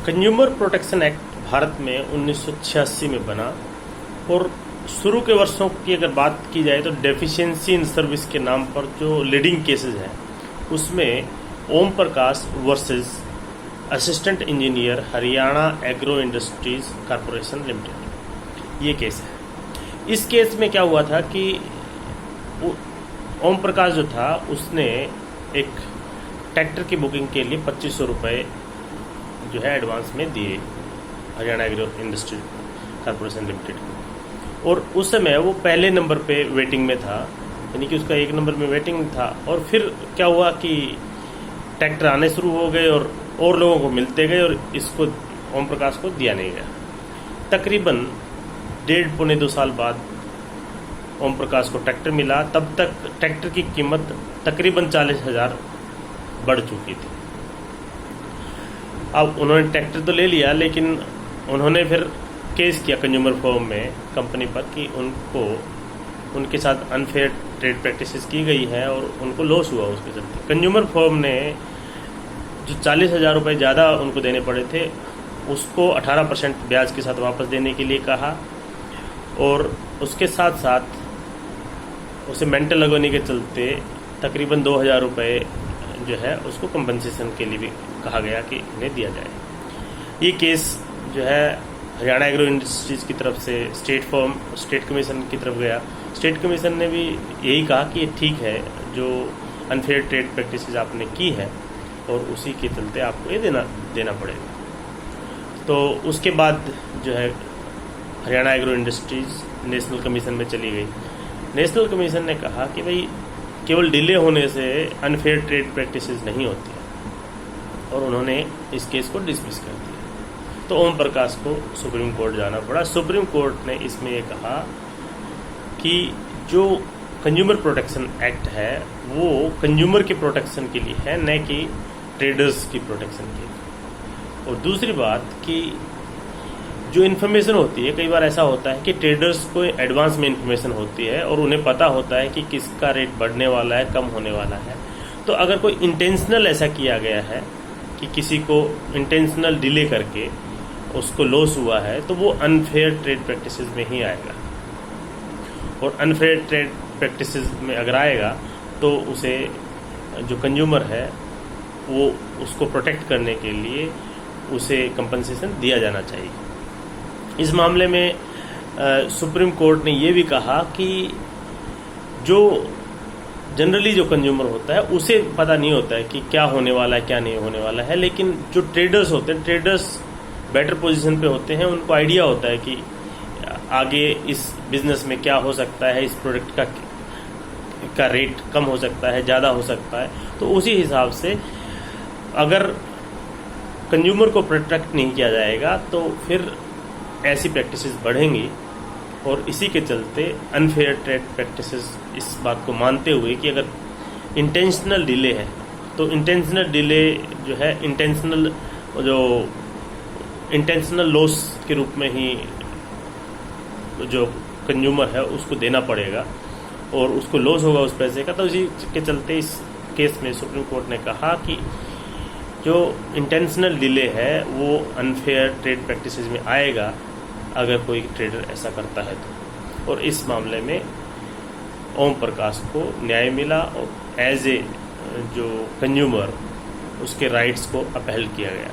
Consumer protection act Bharat में 1986 में बना और शुरू के वर्षों की अगर बात की जाए तो डेफिशिएंसी इन सर्विस के नाम पर जो लीडिंग केसेस हैं उसमें Om Prakash versus assistant engineer Haryana agro industries corporation limited ये केस है। इस केस में क्या हुआ था कि ओम प्रकाश जो था उसने एक ट्रैक्टर की बुकिंग के लिए 2500 रुपये जो है एडवांस में दिए Haryana agro industry corporation limited को, और उस समय वो पहले नंबर पे वेटिंग में था, यानी कि उसका 1 नंबर में वेटिंग था। और फिर क्या हुआ कि ट्रैक्टर आने शुरू हो गए और लोगों को मिलते गए और इसको ओम प्रकाश को दिया नहीं गया। तकरीबन 1.5-2 साल बाद ओम प्रकाश को ट्रैक्टर मिला। तब तक ट्रैक्टर की कीमत तकरीबन 40,000 बढ़ चुकी थी। अब उन्होंने ट्रैक्टर तो ले लिया, लेकिन उन्होंने फिर केस किया कंज्यूमर फर्म में कंपनी पर कि उनके साथ अनफेयर ट्रेड प्रैक्टिसेस की गई है और उनको लॉस हुआ उसके चलते। कंज्यूमर फर्म ने जो 40,000 रुपये ज़्यादा उनको देने पड़े थे उसको 18% ब्याज के साथ वापस देने के लिए कहा, और उसके साथ साथ उसे मेंटल लगवाने के चलते तकरीबन 2,000 रुपये जो है उसको कंपनसेशन के लिए भी कहा गया कि इन्हें दिया जाए। ये केस जो है हरियाणा एग्रो इंडस्ट्रीज की तरफ से स्टेट कमीशन की तरफ गया। स्टेट कमीशन ने भी यही कहा कि ये ठीक है, जो अनफेयर ट्रेड प्रैक्टिसेस आपने की है और उसी के चलते आपको ये देना पड़ेगा। तो उसके बाद जो है Haryana agro industries national commission में चली गई। नेशनल कमीशन ने कहा कि भाई केवल डिले होने से अनफेयर ट्रेड प्रैक्टिसेस नहीं होती है, और उन्होंने इस केस को डिसमिस कर दिया। तो ओम प्रकाश को सुप्रीम कोर्ट जाना पड़ा। सुप्रीम कोर्ट ने इसमें यह कहा कि जो कंज्यूमर प्रोटेक्शन एक्ट है वो कंज्यूमर के प्रोटेक्शन के लिए है, न कि ट्रेडर्स की प्रोटेक्शन के लिए। और दूसरी बात कि जो इन्फॉर्मेशन होती है, कई बार ऐसा होता है कि ट्रेडर्स को एडवांस में इन्फॉर्मेशन होती है और उन्हें पता होता है कि किसका रेट बढ़ने वाला है, कम होने वाला है। तो अगर कोई इंटेंशनल ऐसा किया गया है कि किसी को इंटेंशनल डिले करके उसको लॉस हुआ है, तो वो अनफेयर ट्रेड प्रैक्टिसेस में ही आएगा। और अनफेयर ट्रेड प्रैक्टिसेस में अगर आएगा तो उसे जो कंज्यूमर है वो उसको प्रोटेक्ट करने के लिए उसे कंपनसेशन दिया जाना चाहिए। इस मामले में सुप्रीम कोर्ट ने ये भी कहा कि जो जनरली जो कंज्यूमर होता है उसे पता नहीं होता है कि क्या होने वाला है क्या नहीं होने वाला है, लेकिन जो ट्रेडर्स होते हैं, ट्रेडर्स बेटर पोजीशन पे होते हैं, उनको आइडिया होता है कि आगे इस बिजनेस में क्या हो सकता है, इस प्रोडक्ट का रेट कम हो सकता है, ज़्यादा हो सकता है। तो उसी हिसाब से अगर कंज्यूमर को प्रोटेक्ट नहीं किया जाएगा तो फिर ऐसी प्रैक्टिसेस बढ़ेंगी, और इसी के चलते अनफेयर ट्रेड प्रैक्टिसेस इस बात को मानते हुए कि अगर इंटेंशनल डिले है तो इंटेंशनल डिले जो है इंटेंशनल लॉस के रूप में ही जो कंज्यूमर है उसको देना पड़ेगा और उसको लॉस होगा उस पैसे का। तो इसी के चलते इस केस में सुप्रीम कोर्ट ने कहा कि जो इंटेंशनल डिले है वो अनफेयर ट्रेड प्रैक्टिसेस में आएगा अगर कोई ट्रेडर ऐसा करता है तो। और इस मामले में ओम प्रकाश को न्याय मिला और एज ए जो कंज्यूमर उसके राइट्स को अपहेल किया गया।